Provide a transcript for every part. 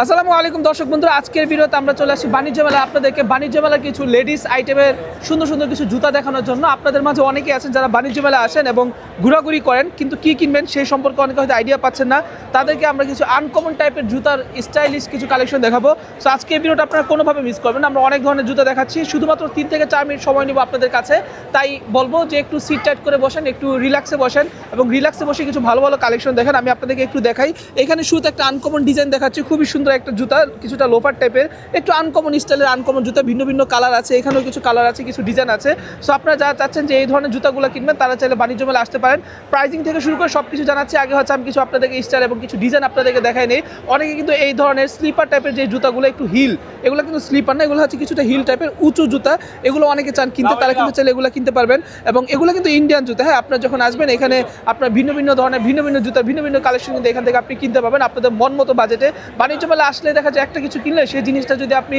আসসালামু আলাইকুম দর্শক বন্ধুরা, আজকের ভিডিওতে আমরা চলে আসি বাণিজ্য মেলা। আপনাদেরকে বাণিজ্য মেলার কিছু লেডিস আইটেমের সুন্দর সুন্দর কিছু জুতা দেখানোর জন্য। আপনাদের মাঝে অনেকে আছেন যারা বাণিজ্য মেলা আসেন এবং ঘোরাঘুরি করেন, কিন্তু কি কিনবেন সেই সম্পর্কে অনেকে হয়তো আইডিয়া পাচ্ছেন না। তাদেরকে আমরা কিছু আনকমন টাইপের জুতার স্টাইলিশ কিছু কালেকশন দেখাবো। সো আজকের ভিডিওটা আপনারা কোনোভাবে মিস করবেন না। আমরা অনেক ধরনের জুতা দেখাচ্ছি, শুধুমাত্র 3 থেকে 4 মিনিট সময় নিব আপনাদের কাছে। তাই বলবো যে একটু সিট টাইট করে বসেন, একটু রিল্যাক্সে বসেন এবং রিল্যাক্সে বসে কিছু ভালো ভালো কালেকশন দেখেন। আমি আপনাদেরকে একটু দেখাই। এখানে শুধু একটা আনকমন ডিজাইন দেখাচ্ছি, খুবই সুন্দর একটা জুতা, কিছুটা লোফার টাইপের, একটু আনকমন স্টাইলের আনকমন জুতা, ভিন্ন ভিন্ন কালার আছে, এখানেও কিছু কালার আছে, কিছু ডিজাইন আছে। সো আপনারা যারা চাচ্ছেন যে এই ধরনের জুতাগুলো কিনবেন তারা চাইলে বাণিজ্য মেলা আসতে পারেন। প্রাইসিং থেকে শুরু করে সব কিছু জানাচ্ছি। আগে হচ্ছে আমি কিছু আপনাদেরকে স্টাইল এবং কিছু ডিজাইন আপনাদেরকে দেখাই নেই। অনেকে কিন্তু এই ধরনের স্লিপার টাইপের যে জুতাগুলো, একটু হিল, এগুলো কিন্তু স্লিপার না, এগুলো হচ্ছে কিছুটা হিল টাইপের উঁচু জুতা, এগুলো অনেকে চান কিনতে, তারা কিন্তু চাইলে এগুলো কিনতে পারবেন। এবং এগুলো কিন্তু ইন্ডিয়ান জুতা। হ্যাঁ, আপনারা যখন আসবেন এখানে আপনার ভিন্ন ভিন্ন ধরনের ভিন্ন ভিন্ন জুতা, ভিন্ন ভিন্ন কালেকশন কিন্তু এখান থেকে আপনি কিনতে পারবেন আপনাদের মন মতো বাজেটে। বাণিজ্য মেলা আসলে দেখা যায় একটা কিছু কিনলে সেই জিনিসটা যদি আপনি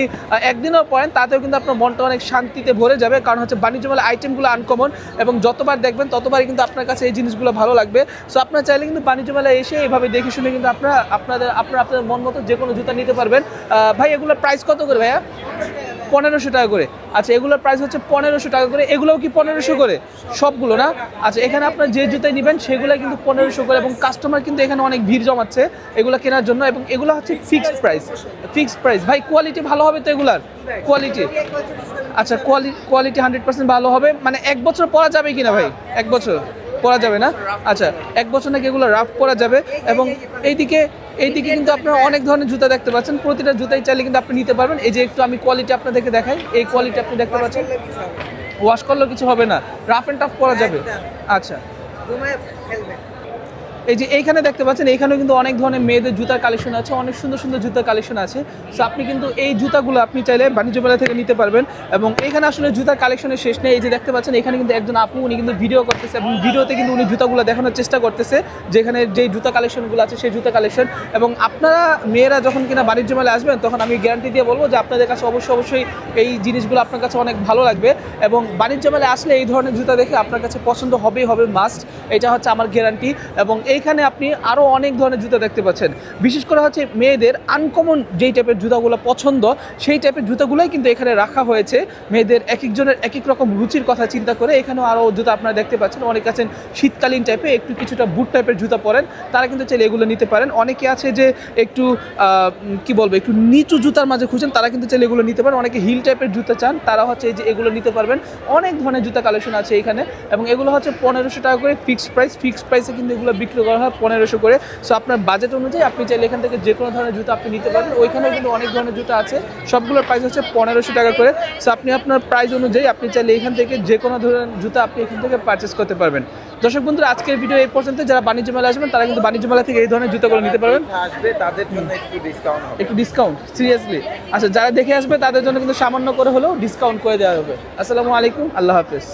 একদিনও পরেন তাতেও কিন্তু আপনার মনটা অনেক শান্তিতে ভরে যাবে। কারণ হচ্ছে বাণিজ্য মেলা আইটেমগুলো আনকমন এবং যতবার দেখবেন ততবারই কিন্তু আপনার কাছে এই জিনিসগুলো ভালো লাগবে। সো আপনারা চাইলে কিন্তু বাণিজ্য মেলায় এসে এইভাবে দেখে শুনে কিন্তু আপনাদের মন মতো যে কোনো জুতা নিতে পারবেন। ভাই এগুলোর প্রাইস কত করে ভাইয়া? 1500 টাকা করে। আচ্ছা, এগুলোর প্রাইস হচ্ছে 1500 টাকা করে। এগুলোও কি 1500 করে সবগুলো না? আচ্ছা, এখানে আপনার যে জুতাই নেবেন সেগুলো কিন্তু 1500 করে এবং কাস্টমার কিন্তু এখানে অনেক ভিড় জমাচ্ছে এগুলো কেনার জন্য। এবং এগুলো হচ্ছে ফিক্সড প্রাইস। ভাই কোয়ালিটি ভালো হবে তো এগুলার? কোয়ালিটি আচ্ছা, কোয়ালিটি 100% ভালো হবে। মানে 1 বছর পরা যাবে কিনা ভাই? 1 বছর পরা যাবে না? আচ্ছা, 1 বছর নাকি এগুলো রাফ পরা যাবে। এবং এইদিকে কিন্তু আপনারা অনেক ধরনের জুতা দেখতে পাচ্ছেন। প্রতিটা জুতাই চাইলে কিন্তু আপনি নিতে পারবেন। এই যে একটু আমি কোয়ালিটি আপনাদেরকে দেখাই, এই কোয়ালিটি আপনি দেখতে পাচ্ছেন। ওয়াশ করলেও কিছু হবে না, রাফ অ্যান্ড টাফ পরা যাবে। আচ্ছা, এই যে এইখানে দেখতে পাচ্ছেন, এইখানেও কিন্তু অনেক ধরনের মেয়েদের জুতার কালেকশন আছে, অনেক সুন্দর সুন্দর জুতার কালেকশন আছে। সো আপনি কিন্তু এই জুতাগুলো আপনি চাইলে বাণিজ্য মেলা থেকে নিতে পারবেন। এবং এখানে আসলে জুতার কালেকশনের শেষ নেই। এই যে দেখতে পাচ্ছেন এখানে কিন্তু একজন আপু, উনি কিন্তু ভিডিও করতেছে এবং ভিডিওতে কিন্তু উনি জুতাগুলো দেখানোর চেষ্টা করতেছে, যেখানে যেই জুতা কালেকশনগুলো আছে সেই জুতা কালেকশন। এবং আপনারা মেয়েরা যখন কিনা বাণিজ্য মেলায় আসবেন তখন আমি গ্যারান্টি দিয়ে বলবো যে আপনাদের কাছে অবশ্যই এই জিনিসগুলো আপনার কাছে অনেক ভালো লাগবে। এবং বাণিজ্য মেলায় আসলে এই ধরনের জুতা দেখে আপনার কাছে পছন্দ হবে মাস্ট, এটা হচ্ছে আমার গ্যারান্টি। এবং এইখানে আপনি আরও অনেক ধরনের জুতা দেখতে পাচ্ছেন। বিশেষ করে হচ্ছে মেয়েদের আনকমন যেই টাইপের জুতাগুলো পছন্দ সেই টাইপের জুতাগুলোই কিন্তু এখানে রাখা হয়েছে। মেয়েদের এক একজনের এক এক রকম রুচির কথা চিন্তা করে এখানেও আরও জুতা আপনারা দেখতে পাচ্ছেন। অনেকে আছেন শীতকালীন টাইপে একটু কিছুটা বুট টাইপের জুতা পরেন, তারা কিন্তু চাইলে এগুলো নিতে পারেন। অনেকে আছে যে একটু কি বলবো, একটু নিচু জুতার মাঝে খুঁজছেন, তারা কিন্তু চাইলে এগুলো নিতে পারেন। অনেকে হিল টাইপের জুতা চান, তারা হচ্ছে এই যে এগুলো নিতে পারবেন। অনেক ধরনের জুতা কালেকশন আছে এখানে এবং এগুলো হচ্ছে 1500 টাকা করে ফিক্সড প্রাইসে কিন্তু এগুলো বিক্রি করা হয় 1500 করে। সো আপনার বাজেট অনুযায়ী আপনি চাইলে এখান থেকে যে কোনো ধরনের জুতা আপনি নিতে পারবেন। ওইখানেও কিন্তু অনেক ধরনের জুতা আছে, সবগুলোর প্রাইস হচ্ছে 1500 টাকা করে। সো আপনি আপনার প্রাইস অনুযায়ী আপনি চাইলে এখান থেকে যে কোনো ধরনের জুতা আপনি এখান থেকে পারচেস করতে পারবেন। দর্শক বন্ধুরা, আজকের ভিডিও এই পর্যন্ত। যারা বাণিজ্য মেলা আসবেন তারা কিন্তু বাণিজ্য মেলা থেকে এই ধরনের জুতাগুলো নিতে পারবেন। আসবে তাদের জন্য একটু ডিসকাউন্ট সিরিয়াসলি। আচ্ছা, যারা দেখে আসবে তাদের জন্য কিন্তু সামান্য করে হলেও ডিসকাউন্ট করে দেওয়া হবে। আসসালামু আলাইকুম, আল্লাহ হাফেজ।